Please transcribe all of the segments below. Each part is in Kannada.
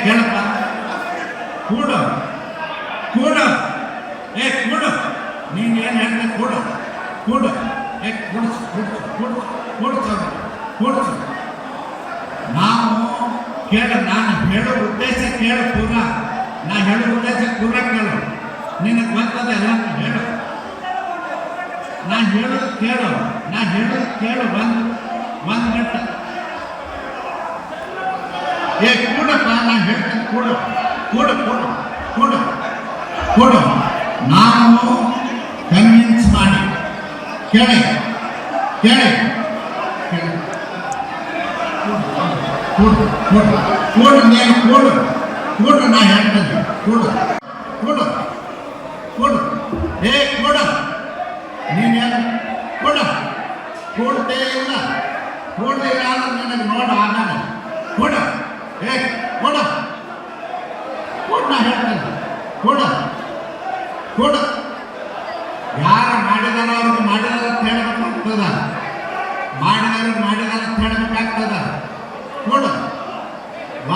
ಕೇಳಪ್ಪ, ಕೂಡು ಕೂಡು, ಕೂಡು, ನೀನು ಏನು ಹೇಳ್ದೆ, ಕೂಡು ಕೂಡು, ಕೂಡಿಸು ಕೂಡಿಸು ಕೂಡಿಸು ಕೂಡಿಸು ಕೂಡಿಸು. ನಾವು ನಾನು ಹೇಳೋ ಉದ್ದೇಶ ಕೇಳು ಪೂರ, ನಾ ಹೇಳೋ ಉದ್ದೇಶ ಪೂರ ಕೇಳು. ನಿನಗೆ ಗೊತ್ತದ ಎಲ್ಲ ಹೇಳು, ನಾ ಹೇಳೋದು ಕೇಳು, ನಾ ಹೇಳೋದು ಕೇಳು. ಒಂದು ಗಂಟ ಕೂಡಪ್ಪ, ನಾ ಹೇಳ್ತೀನಿ ಕೂಡು ಕೂಡು ಕೂಡು ಕೂಡು ಕೂಡು. ನಾವು ಕನ್ವಿನ್ಸ್ ಮಾಡಿ ಕೇಳಿ ಕೇಳಿ ಕೂಡು ಕೂಡು ಕೂಡು, ನೀನು ಕೂಡು ಕೂಡು, ನಾ ಹೇಳ್ತೀನಿ ಕೂಡು ಕೂಡು ಕೂಡು. ಕೂಡು, ನೀನೇನು ಕೂಡು, ಕೂಡ್ತೇ ಇಲ್ಲ, ಕೂಡಲಿಲ್ಲ ಅಂದ್ರೆ ನನಗೆ ನೋಡು ಆಮೇಲೆ. ಕೂಡು, ಕೂಡು ಕೂಡು, ನಾ ಹೇಳ್ತೀನಿ ಕೂಡು ಕೂಡು. ಯಾರು ಮಾಡಿದಾರ ಅವ್ರಿಗೆ ಮಾಡಿದಾರ ಅಂತ ಹೇಳ್ಬೇಕಾಗ್ತದ, ಮಾಡಿದವ್ರಿಗೆ ಮಾಡಿದಾರ ಅಂತ ಹೇಳ್ಬೇಕಾಗ್ತದ. ಕೂಡು,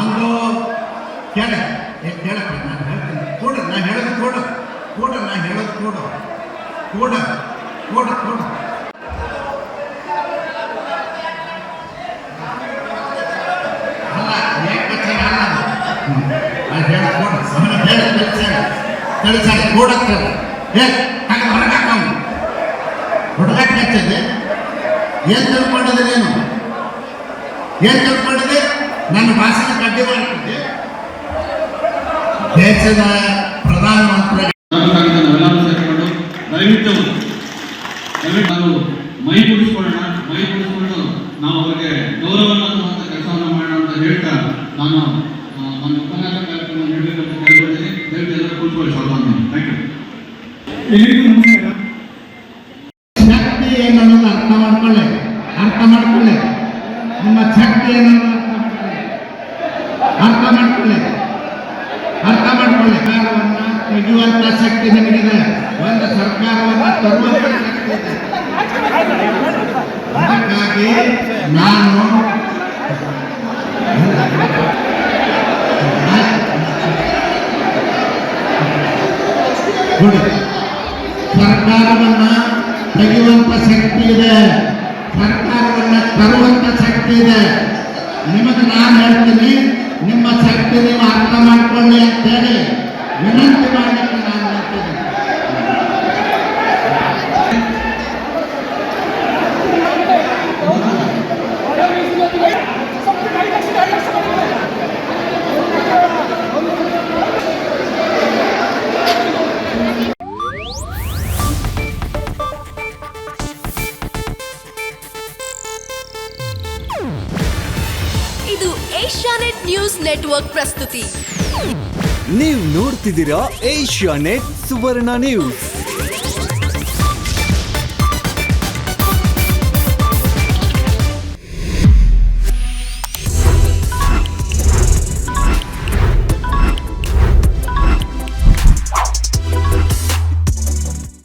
ಒಂದು ಕೇಳಿ ಕೇಳಪ್ಪ, ನಾನು ಹೇಳ್ತೀನಿ ಕೂಡು, ನಾ ಹೇಳೋದು ಕೂಡು ಕೂಡು, ನಾ ಹೇಳೋದು ಕೂಡು ಕೂಡು ಕೂಡು ಕೂಡು. ಅಲ್ಲ ಏಕವಚನ ಅಲ್ಲ, ಅದು ಹೇಳ ಕೂಡು, ಸಮಯ ಹೇಳಿ ತಿಳಿಸಾಡಿ ಕೂಡಕ್ಕೆ. ಹೊರಗಾಕ ಹುಡುಗಾಟ ಹೆಚ್ಚಿದೆ. ಏನು ತಿಳ್ಕೊಂಡಿದೆ ನೀನು, ಏನು ತಿಳ್ಕೊಂಡಿದೆ? ನನ್ನ ಭಾಷಣ ಕಡ್ಡಿ ಮಾಡ್ತಿದ್ದೆ. ದೇಶದ ಪ್ರಧಾನಮಂತ್ರಿ ಸೇರಿಕೊಂಡು ದಯವಿಟ್ಟು ನಾವು ಮೈ ಮುಡಿಸ್ಕೊಳ್ಳೋಣ, ಮೈ ಮುಡಿಸ್ಕೊಂಡು ನಾವು ಅವರಿಗೆ ಗೌರವವನ್ನು ಅನ್ನುವಂಥ ಕೆಲಸವನ್ನು ಮಾಡೋಣ ಅಂತ ಹೇಳ್ತಾ ನಾನು ನನ್ನ ಉಪನ್ಯಾಸ ಕಾರ್ಯಕ್ರಮ ನೀಡಬೇಕಂತ ಕೇಳ್ಕೊಳ್ತೀನಿ. ದಯವಿಟ್ಟು ಎಲ್ಲರೂ ಕೂತ್ಕೊಳ್ಳಿ ಸ್ವಲ್ಪ. Thank you. ಎಲ್ಲರಿಗೂ ನಮಸ್ಕಾರ. ಶಕ್ತಿ ಏನನ್ನೋದು ಅರ್ಥ ಮಾಡ್ಕೊಳ್ಳಿ, ಅರ್ಥ ಮಾಡ್ಕೊಳ್ಳಿ. ನಿಮ್ಮ ಶಕ್ತಿ ಏನನ್ನೋದು ಅರ್ಥ ಮಾಡ್ಕೊಳ್ಳಿ, ಅರ್ಥ ಮಾಡ್ಕೊಳ್ಳಿ. ಸರ್ಕಾರವನ್ನ ತೆಗೆಯುವಂತ ಶಕ್ತಿ ನಿಮಗಿದೆ, ಒಂದು ಸರ್ಕಾರವನ್ನ ತರುವಂತ ಶಕ್ತಿ ಇದೆ. ಅದಕ್ಕಾಗಿ ನಾನು ಸರ್ಕಾರವನ್ನ ತೆಗೆಯುವಂತ ಶಕ್ತಿ ಇದೆ, ಸರ್ಕಾರವನ್ನ ತರುವಂತ ಶಕ್ತಿ ಇದೆ. ನಿಮಗೆ ನಾನು ಹೇಳ್ತೀನಿ, ನಿಮ್ಮ ಶಕ್ತಿ ನೀವು ಅರ್ಥ ಮಾಡ್ಕೊಳ್ಳಿ ಅಂತ ಹೇಳಿ ವಿನಂತಿ ಮಾಡಲಿಕ್ಕೆ ನಾನು ಹೇಳ್ತೀನಿ. ಇದು ಏಷ್ಯಾನೆಟ್ ನ್ಯೂಸ್ ನೆಟ್ವರ್ಕ್ ಪ್ರಸ್ತುತಿ. ನೀವು ನೋಡ್ತಿದ್ದೀರಾ ಏಷ್ಯಾನೆಟ್ ಸುವರ್ಣ ನ್ಯೂಸ್.